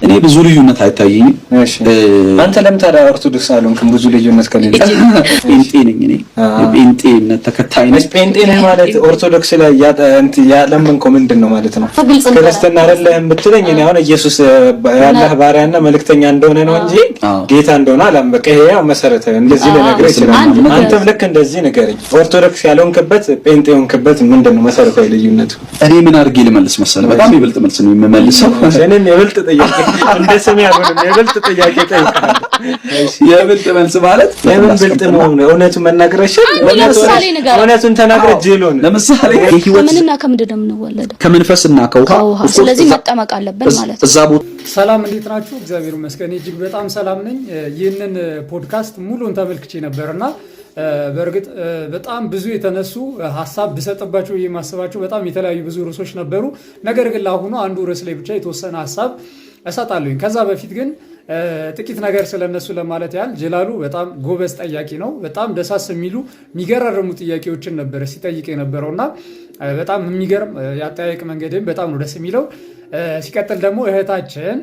እኔ ብዙ ልዩነት አይታየኝም። እሺ አንተ ለምን ታዲያ ኦርቶዶክስ አልሆንክም? ብዙ ልዩነት ከሌለ ጴንጤ ነኝ እኔ የጴንጤነት ተከታይ ነኝ። ጴንጤ ነኝ ማለት ኦርቶዶክስ ላይ ያለምንከው ምንድነው ማለት ነው? ክርስትና አይደለህም ብትለኝ እኔ አሁን ኢየሱስ ያላህ ባሪያና መልእክተኛ እንደሆነ ነው እንጂ ጌታ እንደሆነ አላም። በቃ ይሄ ያው መሰረታዊ እንደዚህ ለነገር ይችላል። አንተም ልክ እንደዚህ ንገረኝ። ኦርቶዶክስ ያልሆንክበት ጴንጤ ሆንክበት ምንድነው መሰረታዊ ልዩነቱ? እኔ ምን አድርጌ ልመልስ መሰለህ? በጣም ይበልጥ መልስ ነው የምመልሰው። እኔም ይበልጥ ጥያቄ እንደ ስሜ ያሉን የበልጥ ጥያቄ ጠይቃለሁ። የበልጥ መልስ ማለት የምን በልጥ ነው? እውነቱን መናገር አይሻልም? እውነቱን ተናግረህ ጄሎን ለምሳሌ ከምንና ከምንድን ነው የምንወለደው? ከመንፈስና ከውሃ። ስለዚህ መጠመቅ አለብን ማለት ነው። እዛ ቦታ ሰላም፣ እንዴት ናችሁ? እግዚአብሔር ይመስገን እጅግ በጣም ሰላም ነኝ። ይህንን ፖድካስት ሙሉን ተመልክቼ ነበርና በእርግጥ በጣም ብዙ የተነሱ ሐሳብ ብሰጥባቸው የማስባቸው በጣም የተለያዩ ብዙ ርዕሶች ነበሩ። ነገር ግን ለአሁኑ አንዱ ርዕስ ላይ ብቻ የተወሰነ ሐሳብ እሰጣለሁኝ። ከዛ በፊት ግን ጥቂት ነገር ስለነሱ ለማለት ያህል ጀላሉ በጣም ጎበዝ ጠያቂ ነው። በጣም ደሳስ የሚሉ የሚገራርሙ ጥያቄዎችን ነበር ሲጠይቅ የነበረውና በጣም የሚገርም ያጠያየቅ መንገድም በጣም ነው ደስ የሚለው። ሲቀጥል ደግሞ እህታችን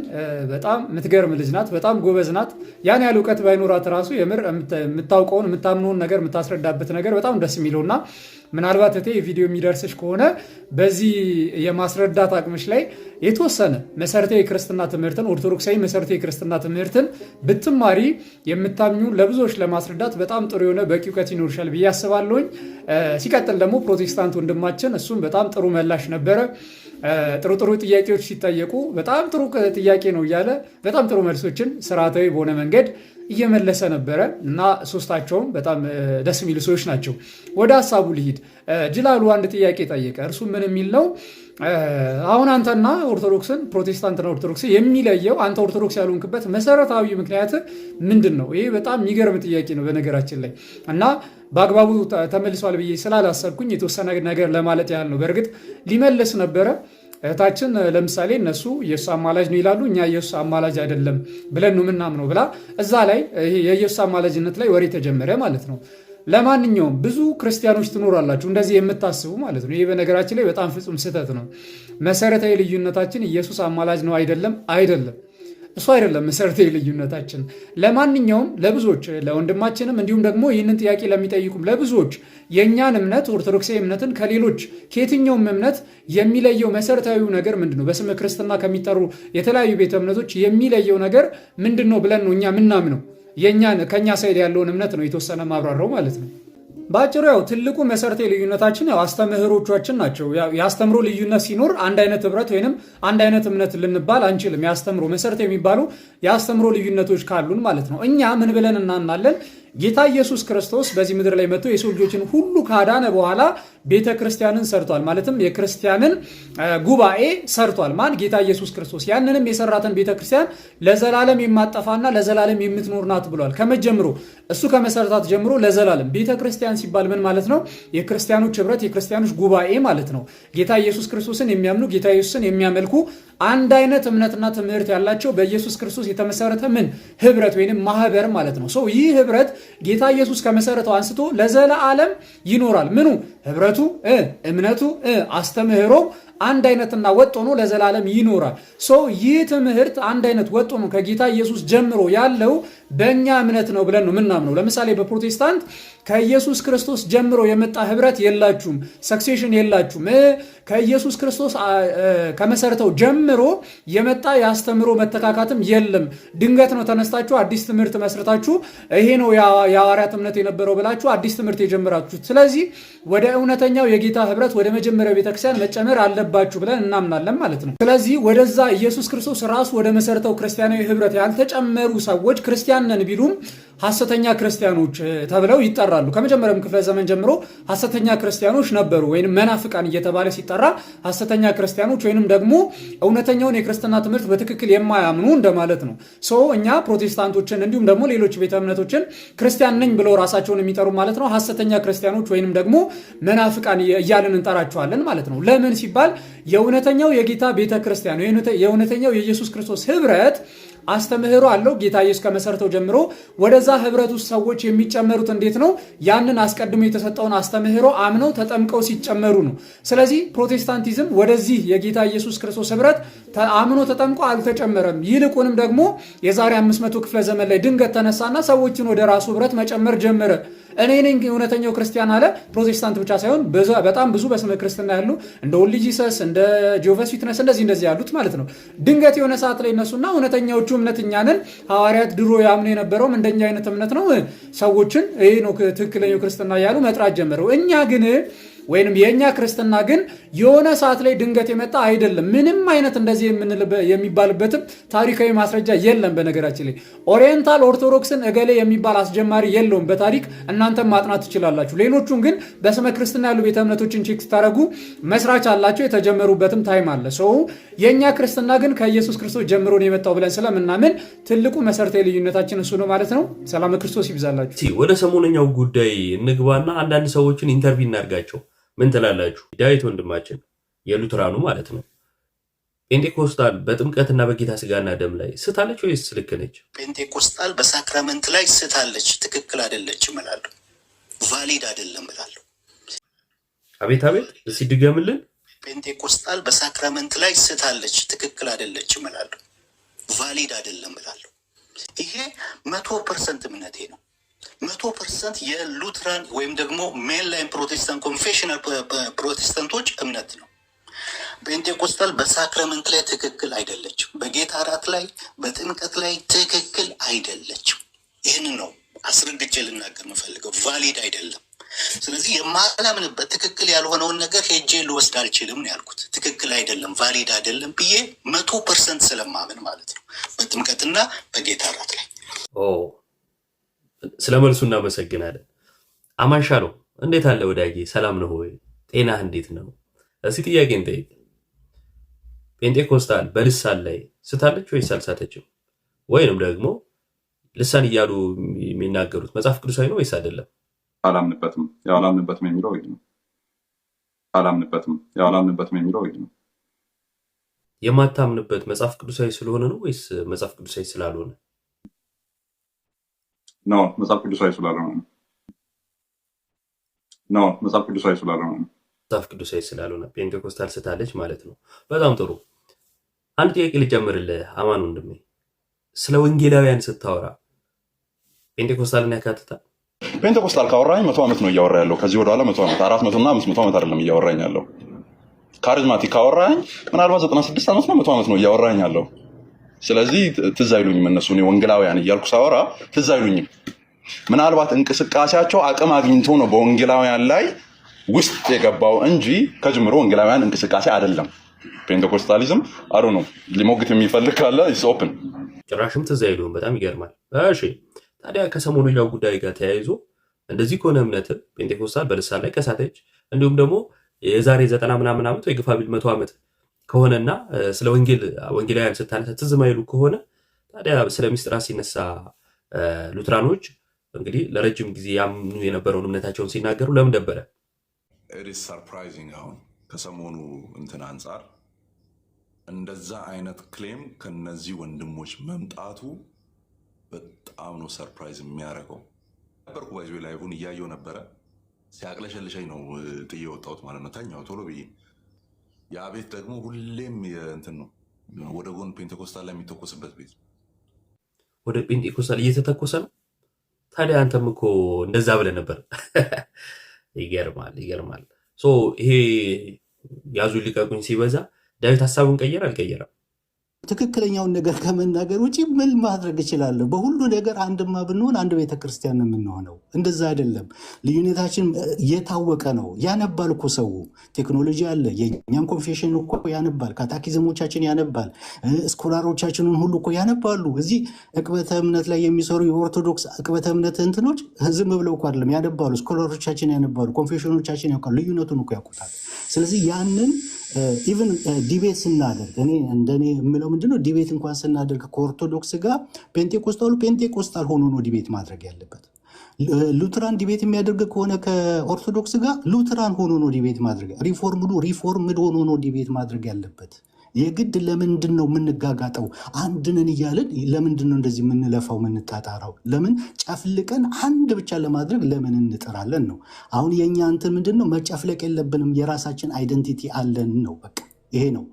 በጣም የምትገርም ልጅ ናት። በጣም ጎበዝ ናት። ያን ያህል እውቀት ባይኖራት ራሱ የምር የምታውቀውን የምታምነውን ነገር የምታስረዳበት ነገር በጣም ደስ የሚለውና ምናልባት እቴ ቪዲዮ የሚደርስሽ ከሆነ በዚህ የማስረዳት አቅምሽ ላይ የተወሰነ መሰረታዊ ክርስትና ትምህርትን ኦርቶዶክሳዊ መሰረታዊ ክርስትና ትምህርትን ብትማሪ የምታምኙ ለብዙዎች ለማስረዳት በጣም ጥሩ የሆነ በቂ እውቀት ይኖርሻል ብዬ አስባለሁኝ። ሲቀጥል ደግሞ ፕሮቴስታንት ወንድማችን እሱም በጣም ጥሩ መላሽ ነበረ። ጥሩ ጥሩ ጥያቄዎች ሲጠየቁ በጣም ጥሩ ጥያቄ ነው እያለ በጣም ጥሩ መልሶችን ስርዓታዊ በሆነ መንገድ እየመለሰ ነበረ እና ሶስታቸውም በጣም ደስ የሚሉ ሰዎች ናቸው። ወደ ሀሳቡ ልሂድ። ጅላሉ አንድ ጥያቄ ጠየቀ። እርሱ ምን የሚል ነው? አሁን አንተና ኦርቶዶክስን ፕሮቴስታንትና ኦርቶዶክስ የሚለየው አንተ ኦርቶዶክስ ያልሆንክበት መሰረታዊ ምክንያት ምንድን ነው? ይሄ በጣም የሚገርም ጥያቄ ነው በነገራችን ላይ እና በአግባቡ ተመልሷል ብዬ ስላላሰብኩኝ የተወሰነ ነገር ለማለት ያህል ነው። በእርግጥ ሊመልስ ነበረ። እህታችን ለምሳሌ እነሱ ኢየሱስ አማላጅ ነው ይላሉ፣ እኛ ኢየሱስ አማላጅ አይደለም ብለን ነው ምናምነው ብላ እዛ ላይ የኢየሱስ አማላጅነት ላይ ወሬ ተጀመረ ማለት ነው። ለማንኛውም ብዙ ክርስቲያኖች ትኖራላችሁ እንደዚህ የምታስቡ ማለት ነው። ይሄ በነገራችን ላይ በጣም ፍጹም ስህተት ነው። መሰረታዊ ልዩነታችን ኢየሱስ አማላጅ ነው አይደለም እሱ አይደለም መሰረታዊ ልዩነታችን። ለማንኛውም ለብዙዎች ለወንድማችንም እንዲሁም ደግሞ ይህንን ጥያቄ ለሚጠይቁም ለብዙዎች የእኛን እምነት ኦርቶዶክሳዊ እምነትን ከሌሎች ከየትኛውም እምነት የሚለየው መሰረታዊው ነገር ምንድን ነው? በስመ ክርስትና ከሚጠሩ የተለያዩ ቤተ እምነቶች የሚለየው ነገር ምንድን ነው ብለን ነው እኛ ምናምነው። ከእኛ ሳይድ ያለውን እምነት ነው የተወሰነ ማብራራው ማለት ነው። በአጭሩ ያው ትልቁ መሰረታዊ ልዩነታችን ያው አስተምህሮቻችን ናቸው። የአስተምሮ ልዩነት ሲኖር አንድ አይነት ህብረት ወይንም አንድ አይነት እምነት ልንባል አንችልም። የአስተምሮ መሰረታዊ የሚባሉ የአስተምሮ ልዩነቶች ካሉን ማለት ነው። እኛ ምን ብለን እናምናለን? ጌታ ኢየሱስ ክርስቶስ በዚህ ምድር ላይ መጥቶ የሰው ልጆችን ሁሉ ካዳነ በኋላ ቤተ ክርስቲያንን ሰርቷል። ማለትም የክርስቲያንን ጉባኤ ሰርቷል። ማን? ጌታ ኢየሱስ ክርስቶስ። ያንንም የሰራትን ቤተ ክርስቲያን ለዘላለም የማጠፋና ለዘላለም የምትኖር ናት ብሏል። ከመጀምሮ እሱ ከመሰረታት ጀምሮ ለዘላለም ቤተ ክርስቲያን ሲባል ምን ማለት ነው? የክርስቲያኖች ህብረት፣ የክርስቲያኖች ጉባኤ ማለት ነው። ጌታ ኢየሱስ ክርስቶስን የሚያምኑ ጌታ ኢየሱስን የሚያመልኩ አንድ አይነት እምነትና ትምህርት ያላቸው በኢየሱስ ክርስቶስ የተመሰረተ ምን ህብረት ወይንም ማህበር ማለት ነው። ይህ ህብረት ጌታ ኢየሱስ ከመሰረተው አንስቶ ለዘላለም ይኖራል። ምኑ? ህብረቱ፣ እምነቱ፣ አስተምህሮ አንድ አይነትና ወጥ ሆኖ ለዘላለም ይኖራል። ይህ ትምህርት አንድ አይነት ወጥ ሆኖ ከጌታ ኢየሱስ ጀምሮ ያለው በእኛ እምነት ነው ብለን ነው ምናምነው። ለምሳሌ በፕሮቴስታንት ከኢየሱስ ክርስቶስ ጀምሮ የመጣ ህብረት የላችሁም፣ ሰክሴሽን የላችሁም። ከኢየሱስ ክርስቶስ ከመሰረተው ጀምሮ የመጣ የአስተምሮ መተካካትም የለም። ድንገት ነው ተነስታችሁ አዲስ ትምህርት መስርታችሁ ይሄ ነው የሐዋርያት እምነት የነበረው ብላችሁ አዲስ ትምህርት የጀመራችሁት። ስለዚህ ወደ እውነተኛው የጌታ ህብረት ወደ መጀመሪያው ቤተክርስቲያን መጨመር አለባችሁ ብለን እናምናለን ማለት ነው። ስለዚህ ወደዛ ኢየሱስ ክርስቶስ ራሱ ወደ መሰረተው ክርስቲያናዊ ህብረት ያልተጨመሩ ሰዎች ክርስቲያን ነን ቢሉም ሐሰተኛ ክርስቲያኖች ተብለው ይጠራሉ። ከመጀመሪያው ክፍለ ዘመን ጀምሮ ሐሰተኛ ክርስቲያኖች ነበሩ፣ ወይንም መናፍቃን እየተባለ ሲጠራ ሐሰተኛ ክርስቲያኖች ወይንም ደግሞ እውነተኛውን የክርስትና ትምህርት በትክክል የማያምኑ እንደማለት ነው። እኛ ፕሮቴስታንቶችን እንዲሁም ደግሞ ሌሎች ቤተ እምነቶችን ክርስቲያን ነኝ ብለው ራሳቸውን የሚጠሩ ማለት ነው ሐሰተኛ ክርስቲያኖች ወይንም ደግሞ መናፍቃን እያልን እንጠራቸዋለን ማለት ነው። ለምን ሲባል የእውነተኛው የጌታ ቤተ ክርስቲያን የእውነተኛው የኢየሱስ ክርስቶስ ህብረት አስተምህሮ አለው። ጌታ ኢየሱስ ከመሰረተው ጀምሮ ወደዛ ህብረት ውስጥ ሰዎች የሚጨመሩት እንዴት ነው? ያንን አስቀድሞ የተሰጠውን አስተምህሮ አምነው ተጠምቀው ሲጨመሩ ነው። ስለዚህ ፕሮቴስታንቲዝም ወደዚህ የጌታ ኢየሱስ ክርስቶስ ህብረት አምኖ ተጠምቆ አልተጨመረም። ይልቁንም ደግሞ የዛሬ 500 ክፍለ ዘመን ላይ ድንገት ተነሳና ሰዎችን ወደ ራሱ ህብረት መጨመር ጀመረ። እኔ ነኝ እውነተኛው ክርስቲያን አለ። ፕሮቴስታንት ብቻ ሳይሆን በጣም ብዙ በስመ ክርስትና ያሉ እንደ ኦንሊ ጂሰስ እንደ ጂኦቫስ ዊትነስ እንደዚህ ያሉት ማለት ነው። ድንገት የሆነ ሰዓት ላይ እነሱና እውነተኛዎቹ እምነት እኛ ነን፣ ሐዋርያት ድሮ ያምኑ የነበረውም እንደኛ አይነት እምነት ነው፣ ሰዎችን ይሄ ነው ትክክለኛው ክርስትና እያሉ መጥራት ጀመረው። እኛ ግን ወይንም የኛ ክርስትና ግን የሆነ ሰዓት ላይ ድንገት የመጣ አይደለም። ምንም አይነት እንደዚህ የሚባልበትም ታሪካዊ ማስረጃ የለም። በነገራችን ላይ ኦሪየንታል ኦርቶዶክስን እገሌ የሚባል አስጀማሪ የለውም በታሪክ እናንተም ማጥናት ትችላላችሁ። ሌሎቹን ግን በስመ ክርስትና ያሉ ቤተ እምነቶችን ቼክ ስታደርጉ መስራች አላቸው፣ የተጀመሩበትም ታይም አለ። ሰው የኛ ክርስትና ግን ከኢየሱስ ክርስቶስ ጀምሮ ነው የመጣው ብለን ስለምናምን ትልቁ መሰረታዊ ልዩነታችን እሱ ነው ማለት ነው። ሰላም ክርስቶስ ይብዛላችሁ። ወደ ሰሞነኛው ጉዳይ እንግባና አንዳንድ ሰዎችን ኢንተርቪው እናድርጋቸው። ምን ትላላችሁ? ዳዊት ወንድማችን የሉትራኑ ማለት ነው ጴንጤኮስታል በጥምቀትና በጌታ ስጋና ደም ላይ ስታለች ወይስ ልክ ነች? ጴንጤኮስታል በሳክራመንት ላይ ስታለች፣ ትክክል አይደለችም እላለሁ። ቫሊድ አይደለም እላለሁ። አቤት አቤት፣ እስኪ ድገምልን። ጴንጤኮስታል በሳክራመንት ላይ ስታለች፣ ትክክል አይደለችም እላለሁ። ቫሊድ አይደለም እላለሁ። ይሄ 100% እምነቴ ነው። 100% የሉትራን ወይም ደግሞ ሜንላይን ፕሮቴስታንት ኮንፌሽናል ፕሮቴስታንቶች እምነት ነው። ጴንጤኮስታል በሳክራመንት ላይ ትክክል አይደለችም። በጌታ እራት ላይ በጥምቀት ላይ ትክክል አይደለችም። ይህንን ነው አስረግጬ ልናገር የምፈልገው። ቫሊድ አይደለም። ስለዚህ የማላምንበት ትክክል ያልሆነውን ነገር ሄጄ ልወስድ አልችልም ነው ያልኩት። ትክክል አይደለም፣ ቫሊድ አይደለም ብዬ 100% ስለማምን ማለት ነው በጥምቀትና በጌታ እራት ላይ። ስለ መልሱ እናመሰግናለን። አማንሻ ነው እንዴት አለ ወዳጄ? ሰላም ነው ወይ? ጤናህ እንዴት ነው? እስኪ ጥያቄ እንጠይቅ። ጴንጤኮስታል በልሳን ላይ ስታለች ወይስ አልሳተችም? ወይንም ደግሞ ልሳን እያሉ የሚናገሩት መጽሐፍ ቅዱሳዊ ነው ወይስ አይደለም? አላምንበትም። ያላምንበትም የሚለው ይሄ ነው። አላምንበትም። ያላምንበትም የሚለው ይሄ ነው። የማታምንበት መጽሐፍ ቅዱሳዊ ስለሆነ ነው ወይስ መጽሐፍ ቅዱሳዊ ስላልሆነ? ነው መጽሐፍ ቅዱሳዊ ስላልሆነ ነው። ነው መጽሐፍ ቅዱሳዊ ስላልሆነ ነው። መጽሐፍ ቅዱሳዊ ስላልሆነ ጴንጤኮስታል ስታለች ማለት ነው። በጣም ጥሩ። አንድ ጥያቄ ልጨምርልህ አማን ወንድሜ። ስለ ወንጌላውያን ስታወራ ጴንጤኮስታልን ያካትታል? ጴንጤኮስታል ካወራኝ 100 ዓመት ነው እያወራ ያለው። ከዚህ ወደ ኋላ 100 ዓመት 400 እና 500 ዓመት አይደለም እያወራኝ ያለው። ካሪዝማቲክ ካወራኝ ምናልባት 96 ዓመት ነው 100 ዓመት ነው እያወራኝ ያለው። ስለዚህ ትዝ አይሉኝም እነሱ። እኔ ወንጌላውያን እያልኩ ሳወራ ትዝ አይሉኝም። ምናልባት እንቅስቃሴያቸው አቅም አግኝቶ ነው በወንጌላውያን ላይ ውስጥ የገባው እንጂ ከጅምሮ ወንጌላውያን እንቅስቃሴ አይደለም። ፔንቴኮስታሊዝም አሩ ነው። ሊሞግት የሚፈልግ ካለ ኢትስ ኦፕን። ጭራሽም ትዝ አይሉም። በጣም ይገርማል። እሺ ታዲያ ከሰሞኑ ሌላው ጉዳይ ጋር ተያይዞ እንደዚህ ከሆነ እምነት ፔንቴኮስታል በልሳን ላይ ከሳተች እንዲሁም ደግሞ የዛሬ 90 ምናምን ዓመት ወይ ግፋ ቢል 100 ዓመት ከሆነና ስለ ወንጌላውያን ስታነሳ ትዝ ማይሉ ከሆነ ታዲያ ስለ ምስጢራት ሲነሳ ሉትራኖች እንግዲህ ለረጅም ጊዜ ያምኑ የነበረውን እምነታቸውን ሲናገሩ ለምን ደበረ? ኢትስ ሰርፕራይዚንግ። አሁን ከሰሞኑ እንትን አንጻር እንደዛ አይነት ክሌም ከነዚህ ወንድሞች መምጣቱ በጣም ነው ሰርፕራይዝ የሚያደርገው። ነበርኩ ባይዞ ላይቭን እያየው ነበረ። ሲያቅለሸልሸኝ ነው ጥዬ ወጣሁት ማለት ነው። ተኛው ቶሎ ብዬ። ያ ቤት ደግሞ ሁሌም እንትን ነው ወደ ጎን ፔንቴኮስታል ላይ የሚተኮስበት ቤት። ወደ ፔንቴኮስታል እየተተኮሰ ነው። ታዲያ አንተም እኮ እንደዛ ብለህ ነበር። ይገርማል። ይሄ ያዙ ሊቀቁኝ ሲበዛ ዳዊት ሀሳቡን ቀየረ አልቀየረም? ትክክለኛውን ነገር ከመናገር ውጪ ምን ማድረግ እችላለሁ? በሁሉ ነገር አንድማ ብንሆን አንድ ቤተክርስቲያን ነው የምንሆነው። እንደዛ አይደለም። ልዩነታችን የታወቀ ነው። ያነባል እኮ ሰው፣ ቴክኖሎጂ አለ። የእኛም ኮንፌሽን እኮ ያነባል፣ ካታኪዝሞቻችን ያነባል፣ ስኮላሮቻችንን ሁሉ እኮ ያነባሉ። እዚህ ዕቅበተ እምነት ላይ የሚሰሩ የኦርቶዶክስ ዕቅበተ እምነት እንትኖች ዝም ብለው እኮ አይደለም ያነባሉ። ስኮላሮቻችን ያነባሉ፣ ኮንፌሽኖቻችን ያውቃሉ፣ ልዩነቱን እኮ ያውቁታል። ስለዚህ ያንን ኢቨን ዲቤት ስናደርግ እንደኔ የምለው ምንድነው፣ ዲቤት እንኳን ስናደርግ ከኦርቶዶክስ ጋር ፔንቴኮስታል ሆኖ ነው ዲቤት ማድረግ ያለበት። ሉትራን ዲቤት የሚያደርግ ከሆነ ከኦርቶዶክስ ጋር ሉትራን ሆኖ ነው ዲቤት ማድረግ፣ ሪፎርምድ ሆኖ ነው ዲቤት ማድረግ ያለበት የግድ ለምንድን ነው የምንጋጋጠው? አንድነን እያልን ለምንድን ነው እንደዚህ የምንለፋው የምንጣጣረው? ለምን ጨፍልቀን አንድ ብቻ ለማድረግ ለምን እንጥራለን ነው። አሁን የእኛ እንትን ምንድን ነው? መጨፍለቅ የለብንም። የራሳችን አይደንቲቲ አለን ነው። በቃ ይሄ ነው።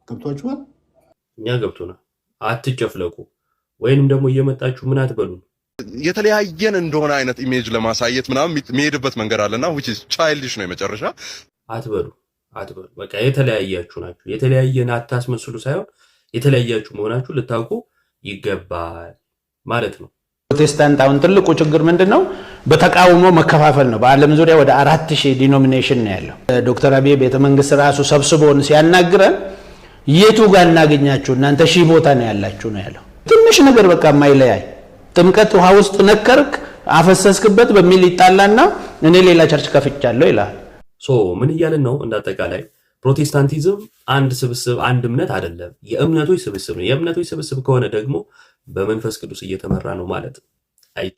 ገብቷችኋል? እኛ ገብቶናል። አትጨፍለቁ ወይንም ደግሞ እየመጣችሁ ምን አትበሉን። የተለያየን እንደሆነ አይነት ኢሜጅ ለማሳየት ምናምን የሚሄድበት መንገድ አለና which is childish ነው። የመጨረሻ አትበሉ። በቃ የተለያያችሁ ናችሁ። የተለያየን አታስመስሉ ሳይሆን የተለያያችሁ መሆናችሁ ልታውቁ ይገባል ማለት ነው። ፕሮቴስታንት አሁን ትልቁ ችግር ምንድነው? በተቃውሞ መከፋፈል ነው። በዓለም ዙሪያ ወደ 4000 ዲኖሚኔሽን ነው ያለው። ዶክተር አብይ ቤተመንግስት ራሱ ሰብስቦን ሲያናግረን የቱ ጋር እናገኛችሁ እናንተ ሺህ ቦታ ነው ያላችሁ ነው ያለው። ትንሽ ነገር በቃ ማይለያይ ጥምቀት ውሃ ውስጥ ነከርክ አፈሰስክበት በሚል ይጣላና እኔ ሌላ ቸርች ከፍቻለሁ ይላል። ምን እያልን ነው? እንዳጠቃላይ ፕሮቴስታንቲዝም አንድ ስብስብ አንድ እምነት አይደለም፣ የእምነቶች ስብስብ ነው። የእምነቶች ስብስብ ከሆነ ደግሞ በመንፈስ ቅዱስ እየተመራ ነው ማለት ነው።